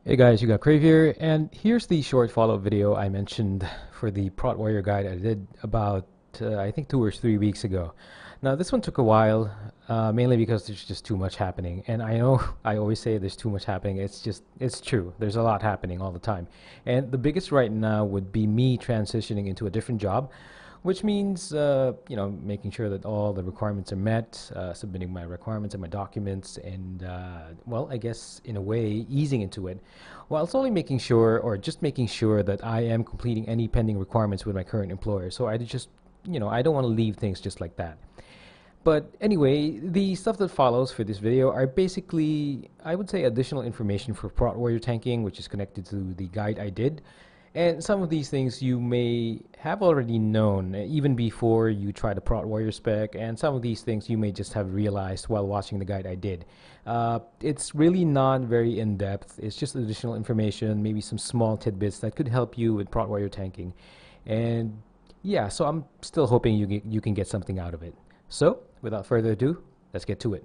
Hey guys, you got Crave here, and here's the short follow-up video I mentioned for the Prot Warrior guide I did about, I think 2 or 3 weeks ago. Now, this one took a while, mainly because there's just too much happening. And I know I always say there's too much happening. It's true. There's a lot happening all the time. And the biggest right now would be me transitioning into a different job, which means making sure that all the requirements are met, submitting my requirements and my documents, and well, I guess in a way easing into it, while it's only making sure, or just making sure, that I am completing any pending requirements with my current employer. So I just, I don't want to leave things just like that. But anyway, the stuff that follows for this video are basically, I would say, additional information for Prot Warrior tanking, which is connected to the guide I did. And some of these things you may have already known even before you try the Prot Warrior spec, and some of these things you may just have realized while watching the guide I did. It's really not very in-depth. It's just additional information, maybe some small tidbits that could help you with Prot Warrior tanking. And yeah, so I'm still hoping you can get something out of it. So, without further ado, let's get to it.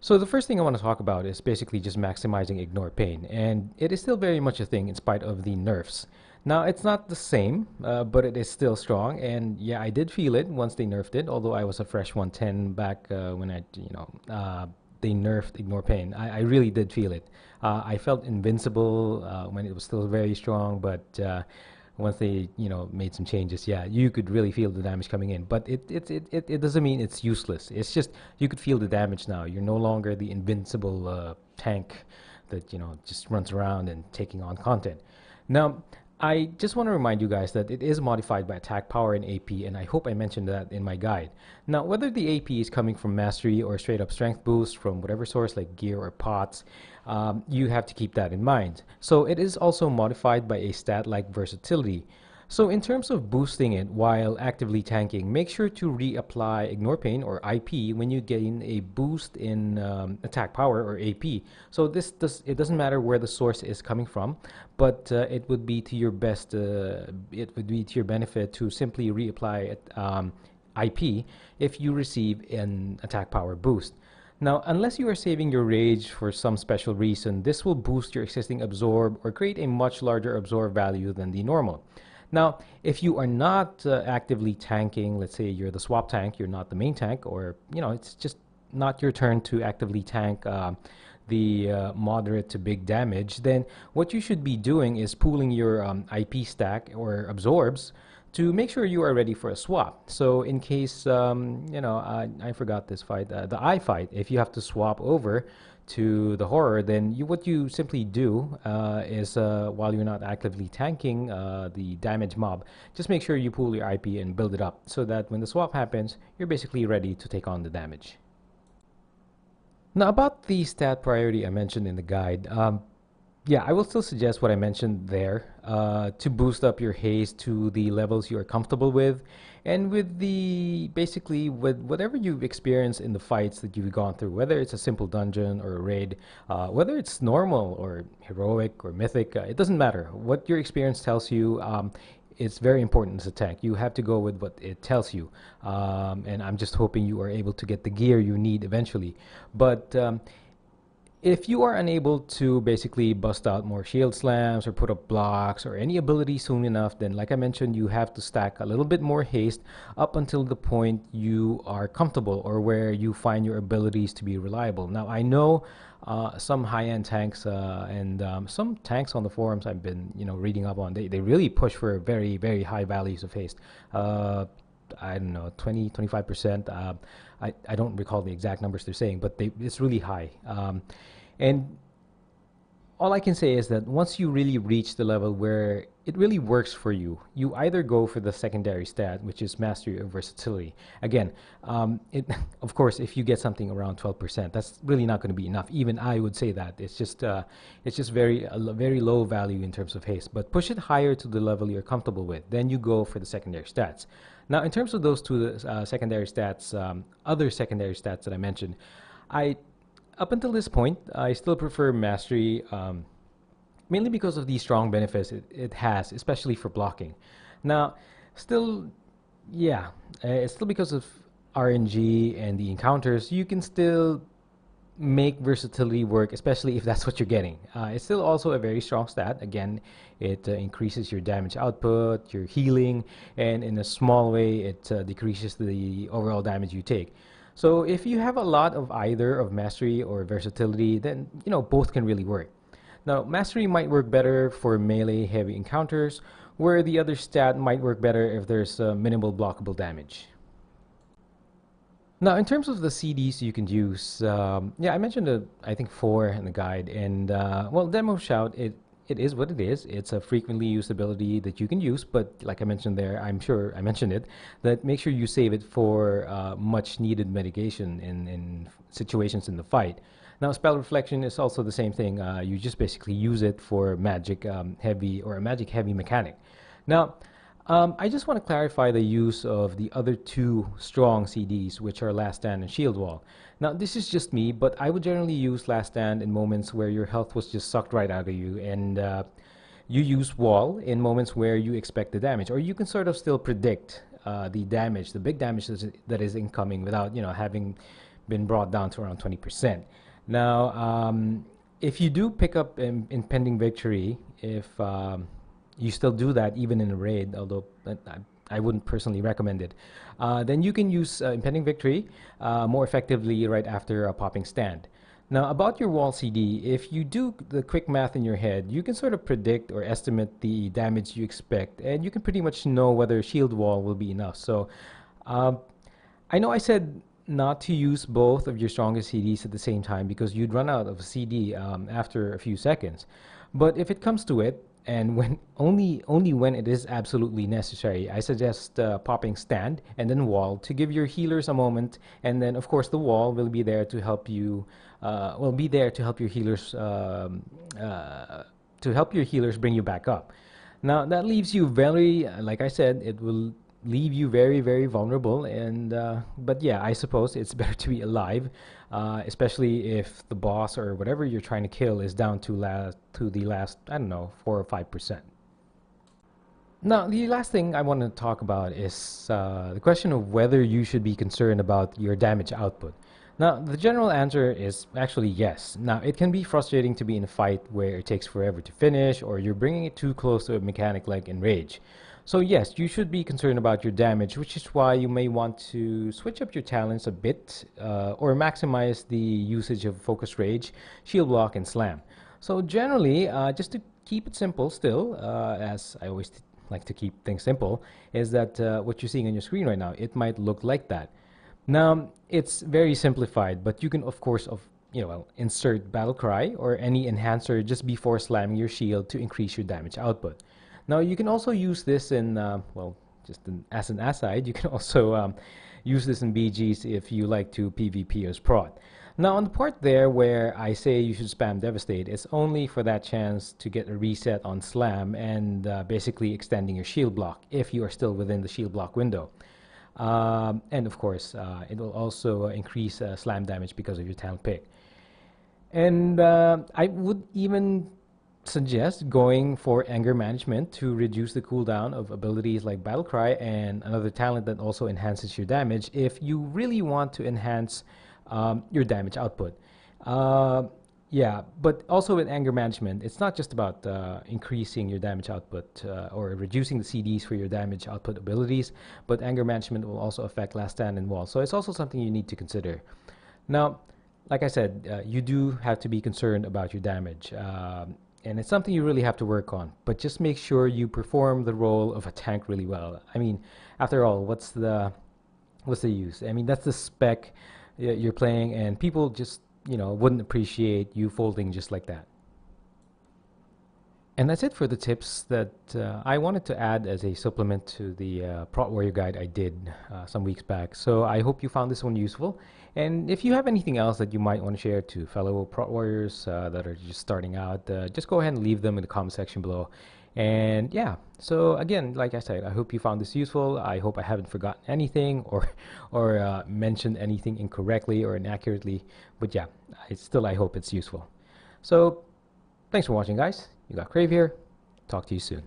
So the first thing I want to talk about is basically just maximizing ignore pain, and it is still very much a thing in spite of the nerfs. Now, it's not the same, but it is still strong, and yeah, I did feel it once they nerfed it, although I was a fresh 110 back when they nerfed ignore pain. I really did feel it. I felt invincible when it was still very strong, but once they made some changes, yeah, you could really feel the damage coming in. But it doesn't mean it's useless. It's just you could feel the damage now. You're no longer the invincible tank that just runs around and taking on content. Now, I just want to remind you guys that it is modified by attack power and AP, and I hope I mentioned that in my guide. Now, whether the AP is coming from mastery or straight up strength boost from whatever source like gear or pots, you have to keep that in mind. So it is also modified by a stat like versatility. So in terms of boosting it while actively tanking, make sure to reapply Ignore Pain or IP when you gain a boost in attack power or AP. So it doesn't matter where the source is coming from, but it would be to your benefit to simply reapply IP if you receive an attack power boost. Now, unless you are saving your rage for some special reason, this will boost your existing absorb or create a much larger absorb value than the normal. Now, if you are not actively tanking, let's say you're the swap tank, you're not the main tank, or it's just not your turn to actively tank the moderate to big damage, then what you should be doing is pooling your IP stack or absorbs to make sure you are ready for a swap. So in case, I forgot this fight, the eye fight, if you have to swap over to the horror, then what you simply do is while you're not actively tanking the damage mob, just make sure you pool your IP and build it up so that when the swap happens, you're basically ready to take on the damage. Now, about the stat priority I mentioned in the guide, yeah, I will still suggest what I mentioned there to boost up your haste to the levels you are comfortable with, and with basically with whatever you've experienced in the fights that you've gone through, whether it's a simple dungeon or a raid, whether it's normal or heroic or mythic, it doesn't matter. What your experience tells you, it's very important as a tank. You have to go with what it tells you, and I'm just hoping you are able to get the gear you need eventually. But if you are unable to basically bust out more shield slams or put up blocks or any ability soon enough, then like I mentioned, you have to stack a little bit more haste up until the point you are comfortable or where you find your abilities to be reliable. Now, I know some high-end tanks and some tanks on the forums I've been reading up on, they really push for very, very high values of haste. I don't know, 20, 25%. I don't recall the exact numbers they're saying, but it's really high. And all I can say is that once you really reach the level where it really works for you, you either go for the secondary stat, which is mastery or versatility. Again, of course, if you get something around 12%, that's really not going to be enough. Even I would say that it's just very low value in terms of haste. But push it higher to the level you're comfortable with. Then you go for the secondary stats. Now, in terms of those two secondary stats, other secondary stats that I mentioned, up until this point, I still prefer mastery, mainly because of the strong benefits it has, especially for blocking. Now, still, yeah, It's still because of RNG and the encounters, you can still make versatility work, especially if that's what you're getting. It's still also a very strong stat. Again, it increases your damage output, your healing, and in a small way, it decreases the overall damage you take. So if you have a lot of either of mastery or versatility, then both can really work. Now, mastery might work better for melee heavy encounters, where the other stat might work better if there's minimal blockable damage. Now, in terms of the CDs you can use, yeah, I mentioned I think 4 in the guide, and well, Demo Shout, it is what it is. It's a frequently used ability that you can use, but like I mentioned there, I'm sure I mentioned it, that make sure you save it for much needed mitigation in situations in the fight. Now, Spell Reflection is also the same thing. You just basically use it for magic heavy or a magic heavy mechanic. Now, I just want to clarify the use of the other two strong CDs, which are Last Stand and Shield Wall. Now, this is just me, but I would generally use Last Stand in moments where your health was just sucked right out of you, and you use Wall in moments where you expect the damage, or you can sort of still predict the damage, the big damage that is incoming without, having been brought down to around 20%. Now, if you do pick up Impending Victory, if you still do that even in a raid, although I wouldn't personally recommend it, then you can use Impending Victory more effectively right after a popping stand. Now, about your wall CD, if you do the quick math in your head, you can sort of predict or estimate the damage you expect, and you can pretty much know whether shield wall will be enough. So, I know I said not to use both of your strongest CDs at the same time because you'd run out of CD after a few seconds. But if it comes to it, and when only when it is absolutely necessary, I suggest popping stand and then wall to give your healers a moment, and then of course the wall will be there to help you. Will be there to help your healers bring you back up. Now that leaves you very, like I said, it will leave you very, very vulnerable. And but yeah, I suppose it's better to be alive, especially if the boss or whatever you're trying to kill is down to the last, I don't know, 4 or 5%. Now, the last thing I want to talk about is the question of whether you should be concerned about your damage output. Now, the general answer is actually yes. Now, it can be frustrating to be in a fight where it takes forever to finish, or you're bringing it too close to a mechanic like Enrage. So yes, you should be concerned about your damage, which is why you may want to switch up your talents a bit, or maximize the usage of Focus Rage, Shield Block, and Slam. So generally, just to keep it simple still, as I always like to keep things simple, is that what you're seeing on your screen right now, it might look like that. Now, it's very simplified, but you can, of course, insert Battle Cry or any enhancer just before slamming your shield to increase your damage output. Now, you can also use this in, as an aside, you can also use this in BGs if you like to PvP as Prot. Now, on the part there where I say you should spam Devastate, it's only for that chance to get a reset on Slam and basically extending your shield block if you are still within the shield block window. And of course, it will also increase slam damage because of your talent pick. And I would even suggest going for anger management to reduce the cooldown of abilities like Battle Cry and another talent that also enhances your damage if you really want to enhance your damage output. Yeah, but also with anger management, it's not just about increasing your damage output or reducing the CDs for your damage output abilities, but anger management will also affect Last Stand and Wall. So it's also something you need to consider. Now, like I said, you do have to be concerned about your damage. And it's something you really have to work on. But just make sure you perform the role of a tank really well. I mean, after all, what's the use? I mean, that's the spec you're playing, and people just wouldn't appreciate you folding just like that. And that's it for the tips that I wanted to add as a supplement to the Prot Warrior guide I did some weeks back. So I hope you found this one useful. And if you have anything else that you might want to share to fellow Prot Warriors that are just starting out, just go ahead and leave them in the comment section below. And yeah, so again, like I said, I hope you found this useful. I hope I haven't forgotten anything or mentioned anything incorrectly or inaccurately. But yeah, I hope it's useful. So thanks for watching, guys. You got Crave here. Talk to you soon.